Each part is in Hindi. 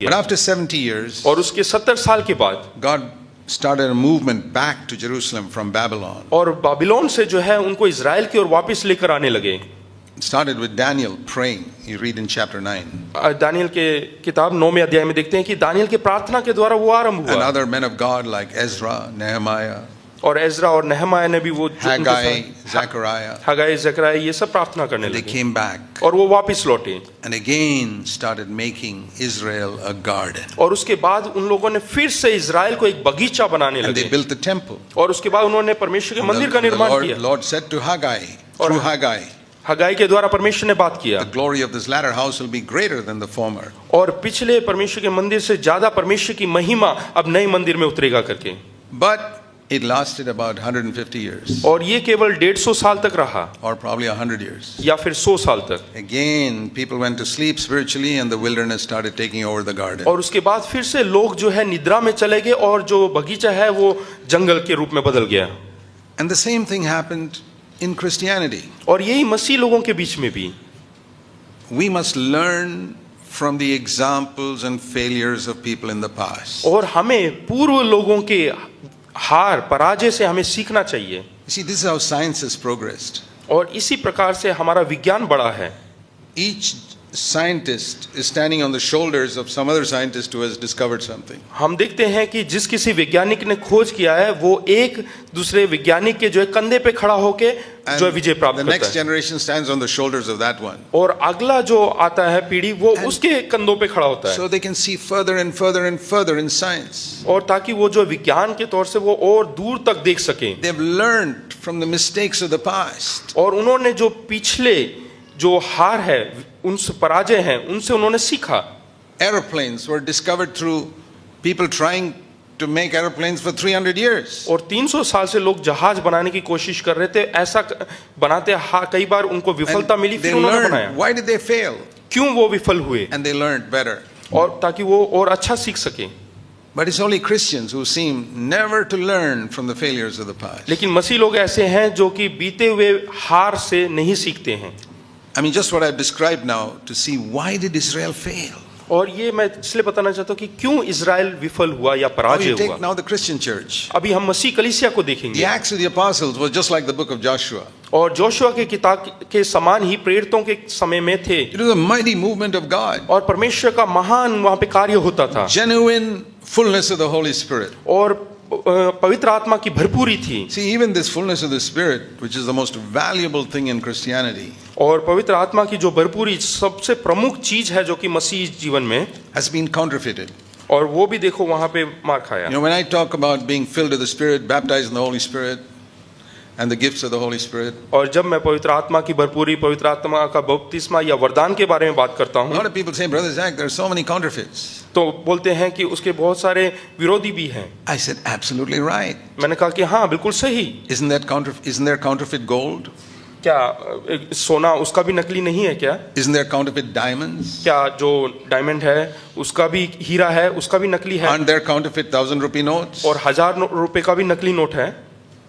किया। But after 70 years, और उसके 70 साल के बाद God started a movement back to Jerusalem from Babylon. और बाबिलोन से जो है उनको इजराइल की ओर वापस लेकर आने लगे। It started with Daniel praying. You read in chapter 9. Daniel के किताब 9वें अध्याय में देखते हैं कि दानियल के प्रार्थना के द्वारा वो आरंभ And हुआ। other men of God like Ezra, Nehemiah, और एज्रा और नेहमाया ने भी वो Haggai, Zechariah, हगाई ज़करिया ये सब प्रार्थना करने they लगे came back और वो वापस लौटे। and again started making Israel a garden. और उसके बाद उन लोगों ने फिर से इजराइल को एक बगीचा बनाने And they लगे built the temple. और उसके बाद उन्होंने परमेश्वर के And मंदिर का निर्माण किया। Lord said to Haggai, through Haggai, हगाई के द्वारा परमेश्वर ने बात किया the glory of this latter house will be greater than the former. और पिछले परमेश्वर के मंदिर से ज्यादा परमेश्वर की महिमा अब नए मंदिर में उतरेगा करके। But it lasted about 150 years, और ये केवल 150 साल तक रहा or probably 100 years. या फिर 100 साल तक। Again, people went to sleep spiritually, and the wilderness started taking over the garden. और उसके बाद फिर से लोग जो है निद्रा में चले गए और जो बगीचा है वो जंगल के रूप में बदल गया। And the same thing happened in Christianity. और यही मसीह लोगों के बीच में भी We must learn from the examples and failures of people in the past. और हमें पूर्व लोगों के हार पराजय से हमें सीखना चाहिए। You see, this is how science has progressed. और इसी प्रकार से हमारा विज्ञान बड़ा है। Each scientist is standing on the shoulders of some other scientist who has discovered something. हम देखते हैं कि जिस किसी वैज्ञानिक ने खोज किया है वो एक दूसरे वैज्ञानिक के जो है कंधे पे खड़ा होके जो है विजय And प्राप्त the करता next है। generation stands on the shoulders of that one. और अगला जो आता है पीढ़ी वो उसके कंधों पे खड़ा होता है। So they can see further and further and further in science. और ताकि वो जो विज्ञान के तौर से वो और दूर तक देख सकें। They've learned from the mistakes of the past. और उन्होंने जो पिछले जो हार है उनसे पराजय हैं उनसे उन्होंने सीखा। Aeroplanes were discovered through people trying to make aeroplanes for 300 years. और 300 साल से लोग जहाज बनाने की कोशिश कर रहे थे। ऐसा बनाते कई बार उनको विफलता And मिली they फिर उन्होंने learned. बनाया। Why did they fail? क्यों वो विफल हुए? And they learned better. और ताकि वो और अच्छा सीख सके। But it's only Christians who seem never to learn from the failures of the past. लेकिन मसीह लोग ऐसे हैं जो कि बीते हुए हार से नहीं सीखते हैं। I mean, just what I've described now to see why did Israel fail. और ये मैं इसलिए बताना चाहता हूँ कि क्यों इजराइल विफल हुआ या Now पराजय you take हुआ। now the Christian church. अभी हम मसीह कलीसिया को The देखेंगे। Acts of the Apostles was just like the book of Joshua. और जोशुआ के किताब के समान ही प्रेरितों के समय में थे। It was a mighty movement of God. और परमेश्वर का महान वहाँ पे कार्य होता था। Genuine fullness of the Holy Spirit. और पवित्र आत्मा की भरपूरी थी। See, even this fullness of the Spirit, which is the most valuable thing in Christianity, और पवित्र आत्मा की जो भरपूरी सबसे प्रमुख चीज है जो कि मसीह जीवन में, has been counterfeited. और वो भी देखो वहाँ पे मार खाया। You know, when I talk about being filled with the Spirit, baptized in the Holy Spirit, and the gifts of the Holy Spirit, और जब मैं पवित्र आत्मा की भरपूरी, पवित्र आत्मा का बपतिस्मा या वरदान के बारे में बात करता a हूँ lot of people say, Brother Zach, there are so many counterfeits. तो बोलते हैं कि उसके बहुत सारे विरोधी भी हैं। I said, absolutely right. मैंने कहा कि हाँ बिल्कुल सही। Isn't there counterfeit gold? क्या सोना उसका भी नकली नहीं है क्या? Isn't there counterfeit diamonds? क्या जो डायमंड है उसका भी, हीरा है उसका भी नकली है? Aren't there counterfeit 1,000 rupee notes? और 1000 रुपए का भी नकली नोट है।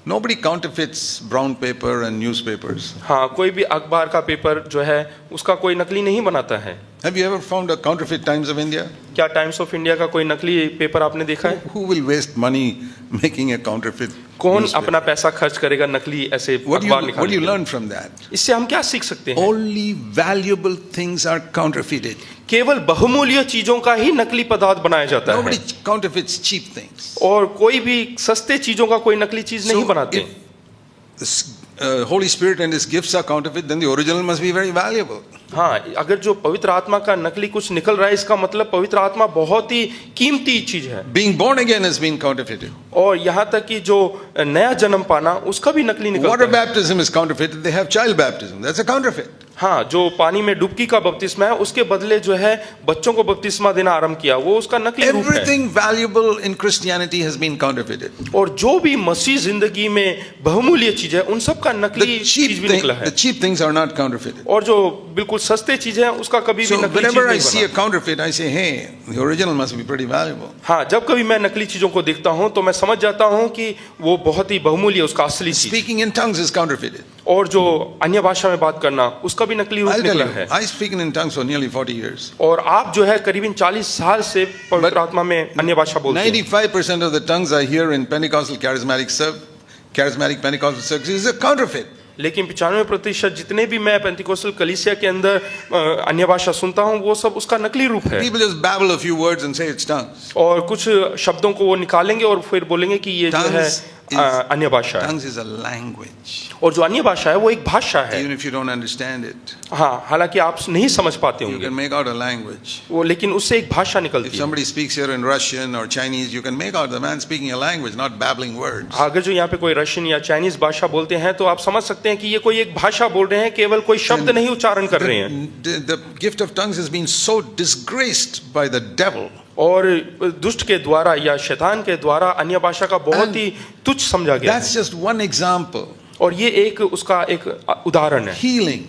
Nobody counterfeits brown paper and newspapers. हाँ, कोई भी अखबार का पेपर जो है उसका कोई नकली नहीं बनाता है। Have you ever found a counterfeit Times of India? क्या टाइम्स ऑफ इंडिया का कोई नकली पेपर आपने देखा है? Who will waste money making a counterfeit? कौन newspaper? अपना पैसा खर्च करेगा नकली ऐसे What do अखबार you निकालने के लिए? learn from that? इससे हम क्या सीख सकते हैं? Only valuable things are counterfeited. केवल बहुमूल्य चीजों का ही नकली पदार्थ बनाया जाता Nobody है counterfeits cheap things. और कोई भी सस्ते चीजों का कोई नकली चीज नहीं बनाते। If the Holy Spirit and His gifts are counterfeit, then the original must be very valuable. हाँ, अगर जो पवित्र आत्मा का नकली कुछ निकल रहा है इसका मतलब पवित्र आत्मा बहुत ही कीमती चीज है। Being born again has been counterfeited. और यहाँ तक कि जो नया जन्म पाना उसका भी नकली Water निकलता है। baptism is counterfeited. They have child baptism. That's a counterfeit. हाँ, जो पानी में डुबकी का बपतिस्मा है उसके बदले जो है बच्चों को बपतिस्मा देना आरंभ किया वो उसका नकली रूप है। Everything valuable in Christianity has been counterfeited. और जो भी मसीह जिंदगी में बहुमूल्य चीज है उन सब का नकली चीज भी निकला है। The cheap things are not counterfeited. और जो बिल्कुल सस्ते चीज है उसका कभी भी So नकली चीज whenever I नहीं see a बना। counterfeit, I say, hey, the original must be pretty valuable. हाँ, जब कभी मैं नकली चीजों को देखता हूँ तो मैं समझ जाता हूँ कि वो बहुत ही बहुमूल्य उसका असली चीज। Speaking in tongues is counterfeited. और जो अन्य भाषा में बात करना उसका भी नकली रूप I'll tell निकला you, है। I speak in tongues for nearly 40 years. और आप जो है करीबन 40 साल से पवित्र आत्मा में अन्य भाषा बोलते हैं। 95% of the tongues I hear in Pentecostal charismatic Pentecostal services is a counterfeit. लेकिन 95% जितने भी मैं पेंटिकोस्टल कलीसिया के अंदर अन्य भाषा सुनता हूँ वो सब उसका नकली रूप है। People just babble a few words and say it's tongues. और कुछ शब्दों को वो निकालेंगे और फिर बोलेंगे कि ये जो है अन्य भाषा है। Tongues is a language. और जो अन्य भाषा है वो एक भाषा है। Even if you don't understand it, हाँ, हालांकि आप नहीं समझ पाते you होंगे can make out a language. वो, लेकिन उससे एक भाषा If निकलती है। somebody speaks here in Russian or Chinese, you can make out the man speaking a language, not babbling words. अगर जो यहाँ पे कोई रशियन या चाइनीज भाषा बोलते हैं तो आप समझ सकते हैं कि ये कोई एक भाषा बोल रहे हैं, केवल कोई शब्द नहीं उच्चारण कर रहे हैं। The gift of tongues has been so disgraced by the devil. और दुष्ट के द्वारा या शैतान के द्वारा अन्य भाषा का बहुत ही तुच्छ समझा गया है। That's just one example. और ये एक उसका एक उदाहरण है। Healing.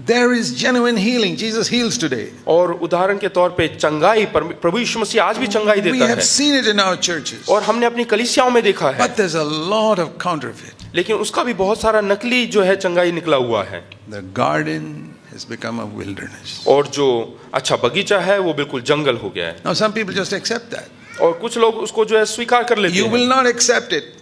There is genuine healing. Jesus heals today. और उदाहरण के तौर पे चंगाई, प्रभु यीशु मसीह आज भी चंगाई We देता have है seen it in our churches. और हमने अपनी कलीसियाओं में देखा है। But there's a lot of counterfeit. लेकिन उसका भी बहुत सारा नकली जो है चंगाई निकला हुआ है। The garden has become a wilderness. और जो अच्छा बगीचा है वो बिल्कुल जंगल हो गया है। Now some people just accept that. और कुछ लोग उसको जो है स्वीकार कर लेते You हैं। will not accept it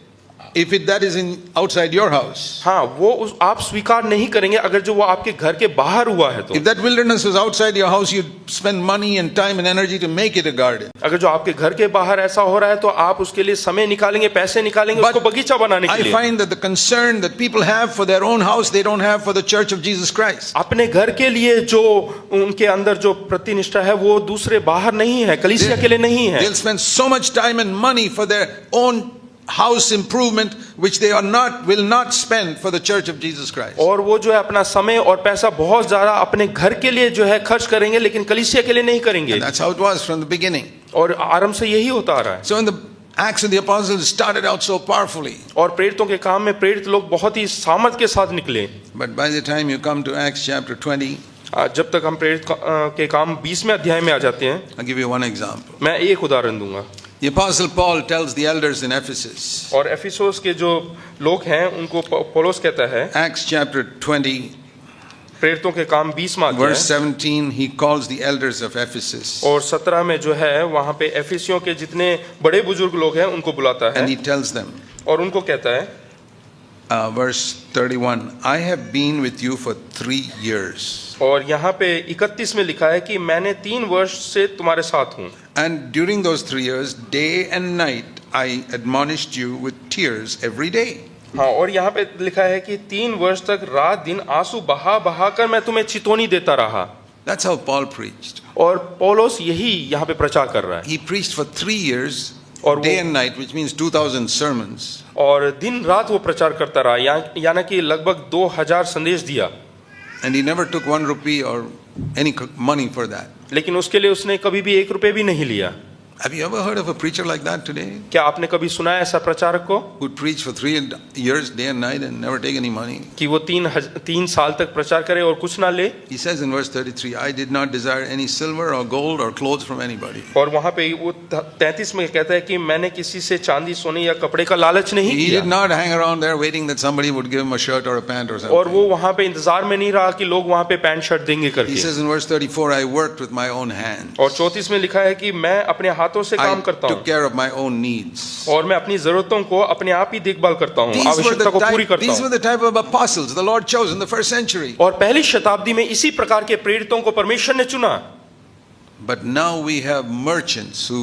if that is in outside your house. हाँ, वो आप स्वीकार नहीं करेंगे अगर जो वो आपके घर के बाहर हुआ है तो। If that wilderness was outside your house, you'd spend money and time and energy to make it a garden. अगर जो आपके घर के बाहर ऐसा हो रहा है तो आप उसके लिए समय निकालेंगे, पैसे निकालेंगे उसको बगीचा बनाने के I लिए। find that the concern that people have for their own house, they don't have for the church of Jesus Christ. अपने घर के लिए जो उनके अंदर जो प्रतिनिष्ठा है वो दूसरे बाहर नहीं है, कलीसिया के लिए नहीं है। They'll spend so much time and money for their own house improvement, which they will not spend for the church of Jesus Christ. और वो जो है अपना समय और पैसा बहुत ज्यादा अपने घर के लिए जो है खर्च करेंगे, लेकिन कलीसिया के लिए नहीं करेंगे। And that's how it was from the beginning. और आरंभ से यही होता आ रहा है। So in the Acts of the Apostles started out so powerfully. और प्रेरितों के काम में प्रेरित लोग बहुत ही सामर्थ के साथ निकले। But by the time you come to Acts chapter 20, जब तक हम प्रेरित के काम 20वें अध्याय में आ जाते हैं, I'll give you one example. मैं एक उदाहरण दूंगा। The Apostle Paul tells the elders in Ephesus, और एफिसोस के जो लोग हैं उनको पौलुस कहता है, Acts chapter 20, प्रेरितों के काम 20वां verse अध्याय 17, he calls the elders of Ephesus. और 17 में जो है वहां पे एफिसियों के जितने बड़े बुजुर्ग लोग हैं उनको बुलाता है And he tells them, और उनको कहता है, verse 31, I have been with you for 3 years. और यहाँ पे 31 में लिखा है कि मैंने 3 वर्ष से तुम्हारे साथ हूँ। And during those 3 years, day and night, I admonished you with tears every day. हाँ, और यहाँ पे लिखा है कि 3 वर्ष तक रात दिन आंसू बहा बहा कर मैं तुम्हें चितौनी देता रहा। That's how Paul preached. और पौलुस यही यहाँ पे प्रचार कर रहा है। He preached for 3 years, और day वो- and night, which means 2,000 sermons. और दिन रात वो प्रचार करता रहा, यानी कि लगभग 2000 संदेश दिया। And he never took 1 rupee or any money for that. लेकिन उसके लिए उसने कभी भी 1 रुपए भी नहीं लिया। Have you ever heard of a preacher like that today? क्या आपने कभी सुना है ऐसा प्रचारक को Who preached for 3 years, day and night, and never take any money? कि वो 3 साल तक प्रचार करे और कुछ ना ले? He says in verse 33, I did not desire any silver or gold or clothes from anybody. और वहां पे वो 33 में कहता है कि मैंने किसी से चांदी सोने या कपड़े का लालच नहीं He किया। did not hang around there waiting that somebody would give him a shirt or a pant or और something. वो वहां पे इंतजार में नहीं रहा कि लोग वहां पे पैंट शर्ट देंगे He करके। says in verse 34, I worked with my own hands. और 34 में लिखा है कि मैं अपने हाथों से काम I करता took हूँ care of my own needs. और मैं अपनी जरूरतों को अपने आप ही देखभाल करता हूँ, आवश्यकता को पूरी करता These were हूँ। the type of apostles the Lord chose in the first century. और पहली शताब्दी में इसी प्रकार के प्रेरितों को परमेश्वर ने चुना। But now we have merchants who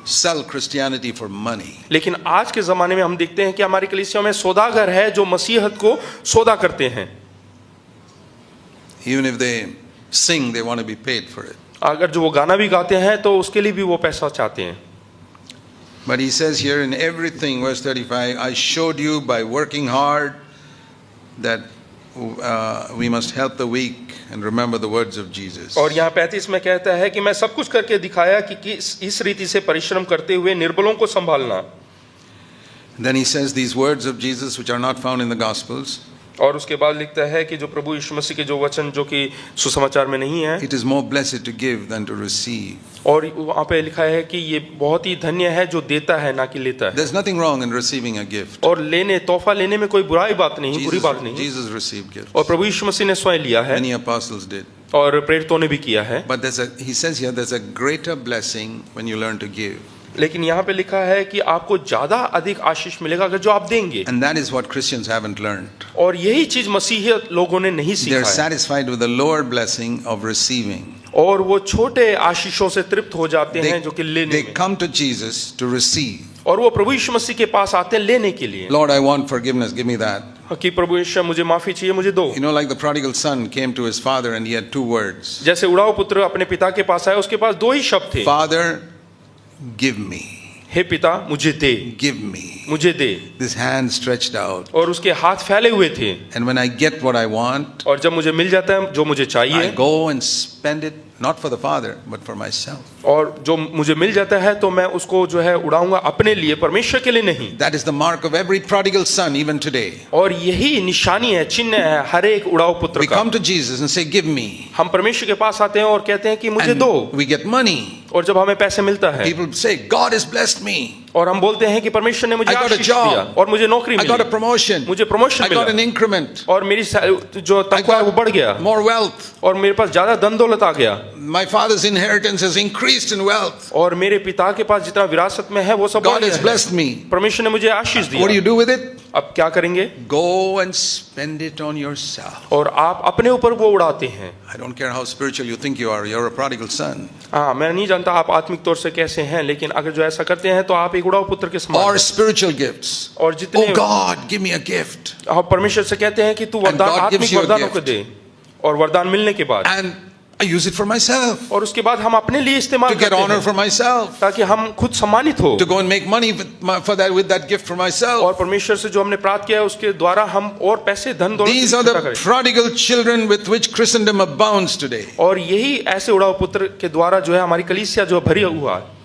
sell Christianity for money. लेकिन आज के जमाने में हम देखते हैं कि हमारी कलीसिया में सौदागर है जो मसीहत को सौदा करते हैं। Even if they sing, they want to be paid for it. अगर जो वो गाना भी गाते हैं तो उसके लिए भी वो पैसा चाहते हैं। But he says here in everything, verse 35, I showed you by working hard that we must help the weak and remember the words of Jesus. और यहाँ 35 में कहता है कि मैं सब कुछ करके दिखाया कि इस रीति से परिश्रम करते हुए निर्बलों को संभालना। Then he says these words of Jesus which are not found in the Gospels. और उसके बाद लिखता है कि जो प्रभु यीशु मसीह के जो वचन जो कि सुसमाचार में नहीं है, it is more blessed to give than to receive. और वहाँ पे लिखा है कि ये बहुत ही धन्य है जो देता है ना कि लेता है। There's nothing wrong in receiving a gift. और तोहफा लेने में कोई बुराई बात नहीं, बुरी बात नहीं। Jesus received gifts. और प्रभु यीशु मसीह ने स्वयं लिया है, Many apostles did. और प्रेरितों ने भी किया है। But he says here there's a greater blessing when you learn to give. लेकिन यहाँ पे लिखा है कि आपको ज्यादा अधिक आशीष मिलेगा अगर जो आप देंगे। And that is what Christians haven't learned. और यही चीज मसीही लोगों ने नहीं सीखा They're है। satisfied with the lower blessing of receiving. और वो छोटे आशीषों से तृप्त हो जाते हैं जो कि लेने They में। come to Jesus to receive. और वो प्रभु यीशु मसीह के पास आते हैं लेने के लिए। Lord, I want forgiveness. Give me that. कि प्रभु यीशु मुझे माफी चाहिए, मुझे दो। You know, like the prodigal son came to his father and he had two words. जैसे उड़ाऊ पुत्र अपने पिता के पास आया, उसके पास दो ही शब्द थे। Father, give me. हे पिता मुझे दे, Give me. मुझे दे। This hand stretched out. और उसके हाथ फैले हुए थे। And when I get what I want, और जब मुझे मिल जाता है जो मुझे I चाहिए, go and spend it not for the father but for myself. और जो मुझे मिल जाता है तो मैं उसको जो है उड़ाऊंगा अपने लिए, परमेश्वर के लिए नहीं। That is the mark of every prodigal son even today. और यही निशानी है, चिन्ह है हर एक उड़ाऊ पुत्र We का। come to Jesus and say, give me. हम परमेश्वर के पास आते हैं और कहते हैं कि मुझे दो। And we get money. और जब हमें पैसे मिलता है, People say, God has blessed me. और हम बोलते हैं कि परमेश्वर ने मुझे I got a Ashish job. दिया और मुझे नौकरी I got a मिली, promotion. मुझे प्रमोशन I got an मिला, increment. और मेरी जो I तनख्वाह है वो बढ़ गया, got more wealth. और मेरे पास ज्यादा धन दौलत आ गया, My father's inheritance has increased in wealth. और मेरे पिता के पास जितना विरासत में है वो सब बढ़ God गया has है। blessed me. परमेश्वर ने मुझे आशीष What do you दिया। do with it? अब क्या करेंगे? Go and spend it on yourself. और आप अपने ऊपर वो उड़ाते हैं। I don't care how spiritual you think you are, you're a prodigal son. हाँ, मैं नहीं जानता आप आत्मिक तौर से कैसे हैं, लेकिन अगर जो ऐसा करते हैं तो आप एक उड़ाऊ पुत्र के समान Or हैं। spiritual gifts. और जितने Oh God, give me a gift. आप परमेश्वर से कहते हैं कि तू वरदान, God gives आत्मिक you a वरदानों को gift. दे, और वरदान मिलने के बाद And I use it for myself. और उसके बाद हम अपने लिए इस्तेमाल To get करते honor हैं for myself. ताकि हम खुद सम्मानित हो। To go and make money with that gift for myself. और परमेश्वर से जो हमने प्राप्त किया है उसके द्वारा हम और पैसे धन दौलत These are इकट्ठा the करें। prodigal children with which Christendom abounds today. और यही ऐसे उड़ाऊ पुत्र के द्वारा जो है हमारी कलीसिया जो भरी हुआ है।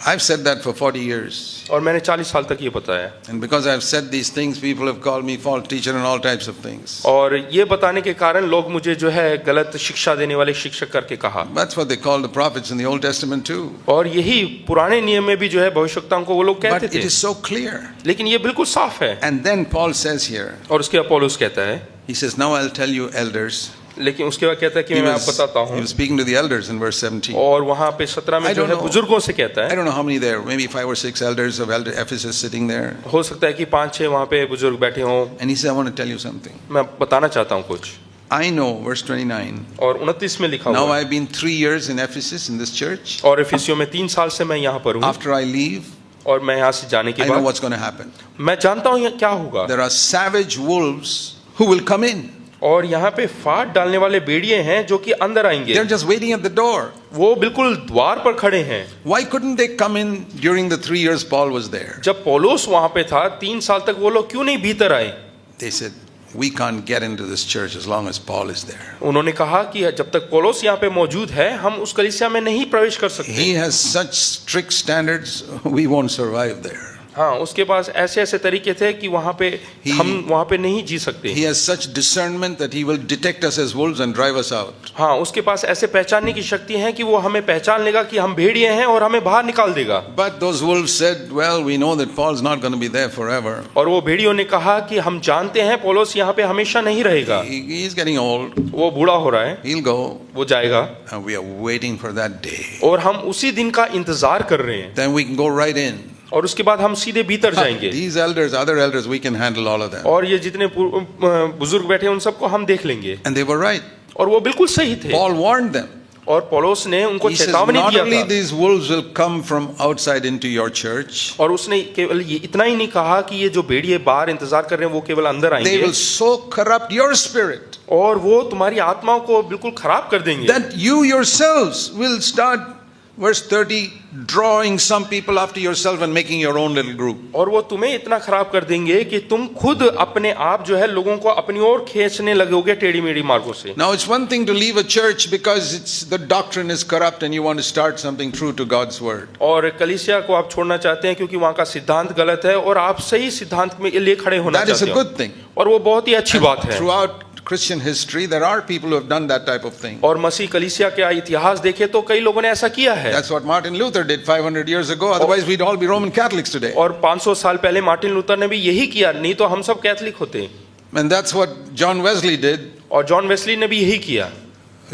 I've said that for 40 years. और मैंने 40 साल तक ये बताया। And because I've said these things, people have called me false teacher and all types of things. और ये बताने के कारण लोग मुझे जो है गलत शिक्षा देने वाले शिक्षक करके कहा। That's what they called the prophets in the Old Testament too. और यही पुराने नियम में भी जो है भविष्यवक्ताओं को वो लोग कहते But it थे, is so clear. लेकिन ये बिल्कुल साफ है। And then Paul says here, और उसके अपोलोस कहता है, he says, now I'll tell you elders. लेकिन उसके बाद कहता है कि He मैं आपको बताता was, हूँ। he was speaking to the elders in verse 17. और वहाँ पे 17 में I जो don't है know. बुजुर्गों से कहता I है, don't know how many there, maybe 5 or 6 elders of Ephesus sitting there. हो सकता है कि 5-6 वहाँ पे बुजुर्ग बैठे हों। And he said, I want to tell you something. मैं बताना चाहता हूँ कुछ। I know, verse 29. और 29 में लिखा Now हुआ है, I've been 3 years in Ephesus in this church. और इफिसियों में 3 साल से मैं यहाँ पर हूँ, After I leave, और मैं यहाँ से जाने के I know बाद what's going to happen. मैं जानता हूँ क्या होगा। There are savage wolves who will come in. और यहाँ पे फाड़ डालने वाले भेड़िए हैं जो कि अंदर आएंगे। They're just waiting at the door. वो बिल्कुल द्वार पर खड़े हैं। Why couldn't they come in during the 3 years Paul was there? जब पौलुस वहाँ पे था 3 साल तक, वो लोग क्यों नहीं भीतर आए? They said, we can't get into this church as long as Paul is there. उन्होंने कहा कि जब तक पौलुस यहाँ पे मौजूद है हम उस कलीसिया में नहीं प्रवेश कर सकते। He has such strict standards, we won't survive there. हाँ, उसके पास ऐसे ऐसे तरीके थे कि वहाँ पे हम वहाँ पे नहीं जी सकते। He has such discernment that he will detect us as wolves and drive us out. हाँ, उसके पास ऐसे पहचानने की शक्ति है कि वो हमें पहचान लेगा कि हम भेड़िए हैं और हमें बाहर निकाल देगा। But those wolves said, well, we know that Paul's not going to be there forever. और वो भेड़ियों ने कहा कि हम जानते हैं पौलुस यहाँ पे हमेशा नहीं रहेगा, He's getting old. वो बूढ़ा हो रहा है, He'll go. वो जाएगा। And we are waiting for that day. और हम उसी दिन का इंतजार कर रहे हैं, Then we can go right in. और उसके बाद हम सीधे भीतर जाएंगे। These elders, other elders, we can handle all of them. और ये जितने बुजुर्ग बैठे हैं उन सबको हम देख लेंगे। And they were right. और वो बिल्कुल सही थे। Paul warned them. और पौलुस ने उनको He says, चेतावनी not दिया only था। these wolves will come from outside into your church, और उसने केवल ये इतना ही नहीं कहा कि ये जो भेड़िए बाहर इंतजार कर रहे हैं वो केवल अंदर they आएंगे, will so corrupt your spirit और वो तुम्हारी आत्माओं को बिल्कुल खराब कर देंगे, that you yourselves will start Verse 30, drawing some people after yourself and making your own little group. और वो तुम्हें इतना खराब कर देंगे कि तुम खुद अपने आप जो है लोगों को अपनी ओर खींचने लगोगे टेढ़ी मेढ़ी मार्गों से। Now it's one thing to leave a church because the doctrine is corrupt and you want to start something true to God's word. और कलीसिया को आप छोड़ना चाहते हैं क्योंकि वहाँ का सिद्धांत गलत है और आप सही सिद्धांत में लिए खड़े होना That is a चाहते good thing. हो, और वो बहुत ही अच्छी बात है। Throughout Christian history, there are people who have done that type of thing. और मसीह कलीसिया का इतिहास देखे तो कई लोगों ने ऐसा किया है। That's what Martin Luther did 500 years ago. Otherwise, we'd all be Roman Catholics today. और 500 साल पहले मार्टिन लूथर ने भी यही किया, नहीं तो हम सब कैथलिक होते। And that's what John Wesley did. और जॉन वेस्ली ने भी यही किया।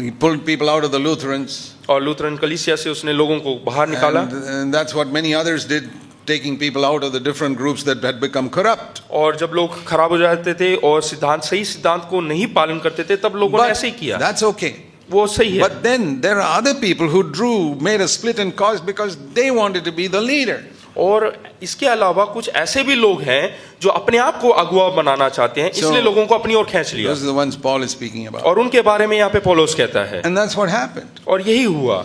He pulled people out of the Lutherans. और लूथरन कलीसिया से उसने लोगों को बाहर निकाला। And that's what many others did, taking people out of the different groups that had become corrupt. और जब लोग खराब हो जाते थे और सिद्धांत सही सिद्धांत को नहीं पालन करते थे तब लोगों ने ऐसे ही किया। That's okay. वो सही है। But then there are other people who made a split and caused because they wanted to be the leader. और इसके अलावा कुछ ऐसे भी लोग हैं जो अपने आप को अगुवा बनाना चाहते हैं, इसलिए लोगों को अपनी ओर खींच लिया। Those are the ones Paul is speaking about. और उनके बारे में यहाँ पे पौलुस कहता है। And that's what happened. और यही हुआ।